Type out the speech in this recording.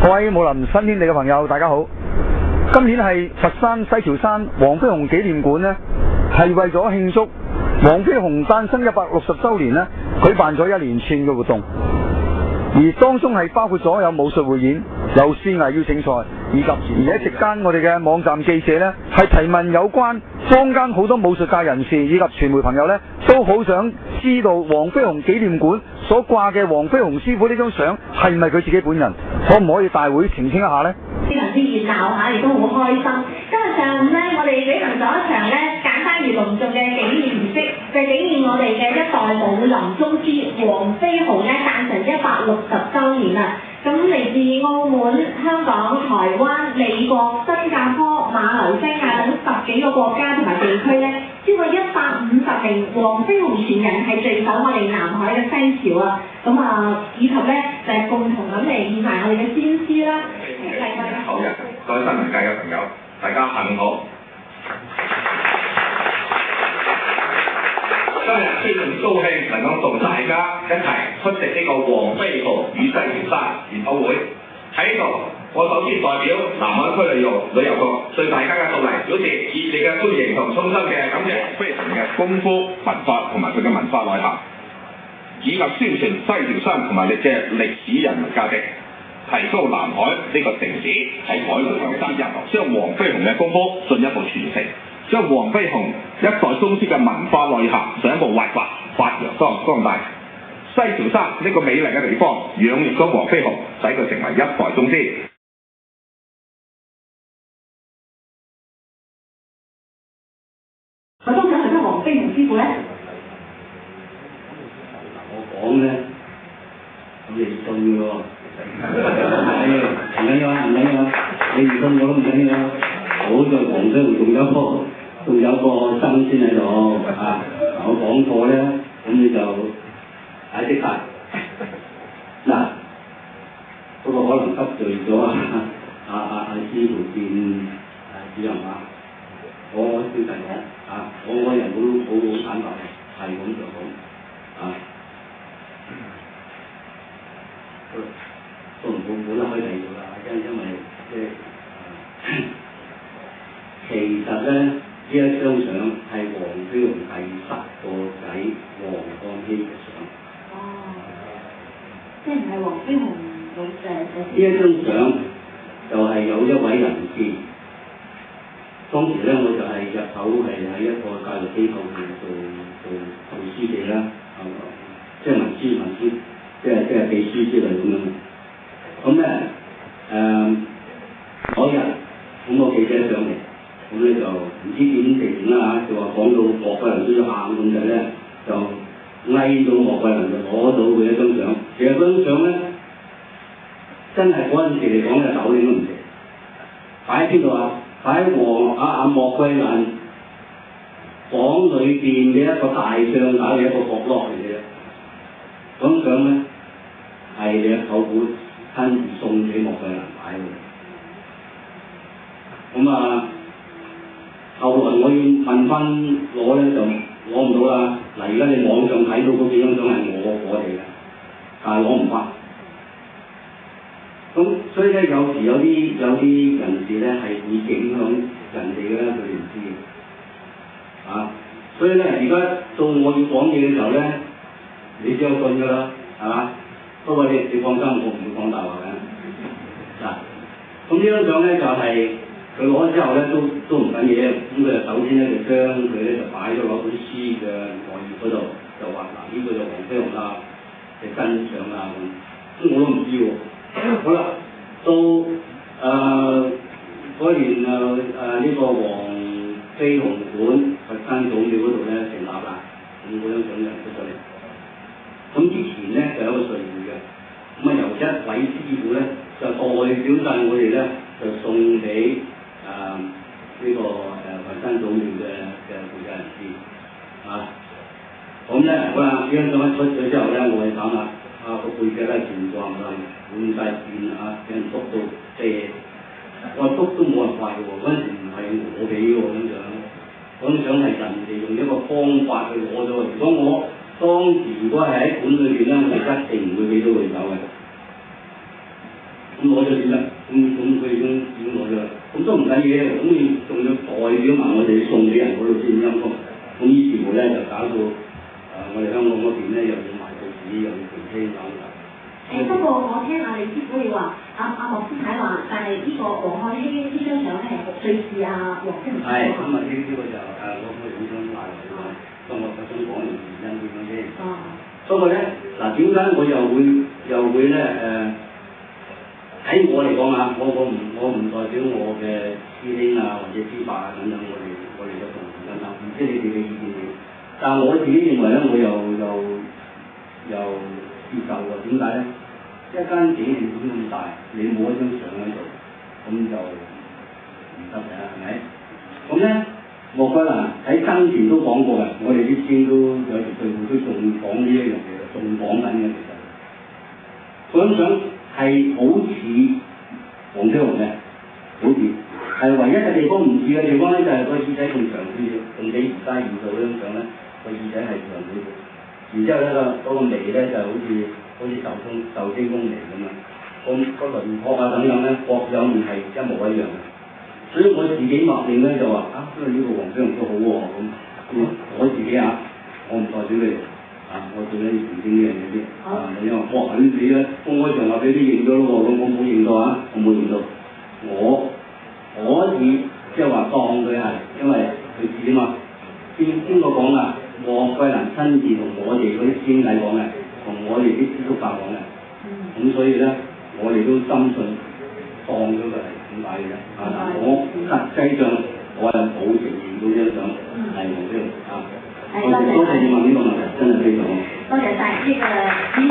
各位武林新天地嘅朋友，大家好。今年係佛山西樵山黃飛鴻紀念館呢，係為咗慶祝黃飛鴻誕生160週年呢，舉辦咗一連串嘅活動，而當中係包括咗有武術匯演、有詩藝邀請賽，以及而一席間我哋嘅網站記者呢，係提問有關坊間好多武術界人士以及傳媒朋友呢，都好想知道黃飛鴻紀念館所掛嘅黃飛鴻師傅呢張相係唔係佢自己本人，可唔可以大會澄清一下呢？非常之熱鬧嚇，亦都好開心。今日上午呢，我哋舉行咗一場呢簡單而隆重嘅紀念儀式，就紀念我哋嘅一代武林宗師黃飛鴻呢誕辰160週年啦。咁嚟自澳門、香港、台灣、美國、新加坡、馬來西亞等10幾個國家同埋地區呢，超過150名黃飛鴻傳人係聚首我哋南海嘅西樵啊！以及呢，就係共同咁嚟獻埋我哋嘅先師啦。好嘅，各位新聞界嘅朋友，大家下午好。今日非常高興能夠同大家一齊出席呢個黃飛鴻與西樵山研討會。喺呢度，我首先代表南海區旅遊局對大家嘅到嚟表示熱烈嘅歡迎同衷心嘅感謝。飛鴻嘅功夫文化同埋佢嘅文化內涵，以及宣傳西樵山同埋你嘅歷史人文價值，提高南海呢個城市喺海陸空間入，將黃飛鴻嘅功夫進一步傳承，將黃飛鴻一代宗師嘅文化內涵進一步挖掘發揚光大。西樵山呢個美麗嘅地方養育咗黃飛鴻，使佢成為一代宗師。我都想係得黃飛鴻師傅咧。我講咧，咁你信嘅喎。唔緊要啊，唔緊要啊，你唔信我都唔緊要啊。好在黃飛鴻仲有個新鮮喺度啊！我講錯咧，咁你就解釋下。嗱，不過可能得罪咗司徒劍主任啊。我先實講啊，我個人好坦白嘅，係咁就講啊。都唔好開第二度啦，因為其實咧呢一張相係黃飛鴻第10個仔黃幹熙嘅相。哦，即係唔係黃飛鴻呢一張相就係有一位人士，當時咧我就係入手係喺一個教育機構做書記啦，即係文書，即係秘書之類咁樣。咁咧嗰日咁個記者上嚟，咁咧就唔知點定啦嚇，就話講到莫貴能需要喊咁就咧，就翳到莫貴能就攞到佢一張相。其實嗰張相咧，真係嗰陣時嚟講嘅手影都唔值，擺喺邊度啊？擺喺莫貴能房裏邊嘅一個大相架嘅一個角落嚟嘅。嗰張相咧係你嘅舅父親自送俾莫貴能擺嘅。後來我要問翻攞咧就攞唔到啦。嗱，而家你網上睇到嗰幾張相係我哋嘅，但係攞唔翻。咁所以咧，有時有啲人士咧係會影響人哋嘅，佢哋唔知嘅。啊，所以咧而家到我要講嘢嘅時候咧，你只有信㗎啦，係嘛？不過你放心，我唔會講大話嘅。嗱，咁呢張相咧就係佢攞咗之後咧都唔緊嘢，咁佢就首先咧就將佢咧就擺咗落嗰啲書嘅內頁嗰度，就話嗱呢個就黃飛鴻啦嘅真相啦咁，我都唔知喎。好啦，到嗰年呢個黃飛鴻館佛山總廟嗰度咧成立啦，咁嗰張相就出咗嚟。咁之前咧就有個聚會嘅，由一位師傅咧就代表晒我哋咧就送俾呢個佛山總廟嘅負責人士啊。咁咧好啦，呢張相一出咗之後咧，我哋諗啦，個背脊咧全撞啦，換晒線啊，俾人篤到借，我篤都冇人怪喎，嗰陣時唔係我俾喎嗰張相係人哋用一個方法去攞咗嘅。如果我當時如果係喺館裏邊咧，我哋一定唔會俾到佢走嘅。咁攞咗點咧？咁佢已經攞咗啦。咁都唔緊要嘅，咁你仲要代表埋我哋送俾人嗰度先陰功。咁於是乎咧就搞到我哋香港嗰邊咧又要賣報紙，又要澄清等等。不過我聽阿李師傅你話，阿莫師太話，但係呢個黃漢興呢張相咧係最似阿黃飛鴻。係，咁啊呢個就我好想賴落去講，所以我想講原因點樣先。不過咧嗱，點解我又會咧喺我嚟講啊，我唔代表我嘅師兄啊或者師伯啊等等，我哋嘅同行等等，唔知你哋嘅意見點？但係我自己認為咧，我又接受喎。點解咧？一間紀念館咁大，你冇一張相喺度，咁就唔得嘅，係咪？咁咧，莫桂蘭喺生前都講過嘅，我哋啲師兄都有條對話都仲講呢一樣嘢，仲講緊嘅其實。嗰張相係好似黃飛鴻嘅，好似係唯一嘅地方唔似嘅地方咧，就係個耳仔仲長少少，仲比而家現在嗰張相咧個耳仔係長少少，然之後咧嗰個眉咧就好似壽星公眉咁啊，個輪廓啊等等咧各有唔係一模一樣嘅，所以我自己默認咧就話因為呢個黃飛鴻都好喎咁，我自己我唔代表你。我做緊要澄清呢樣嘢先。你話哇你咧公開場合俾啲認咗咯喎，咁我冇認到我冇認到。我可以即係話當佢係，因為佢自己嘛。邊個講啊？莫桂蘭親自同我哋嗰啲師兄弟講嘅，同我哋啲師叔伯講嘅。咁所以咧，我哋都深信當咗佢係咁解嘅啫。我實際上我係冇承認到張相係黃飛鴻。多謝你問呢個問題，真係非常好。多謝晒呢個。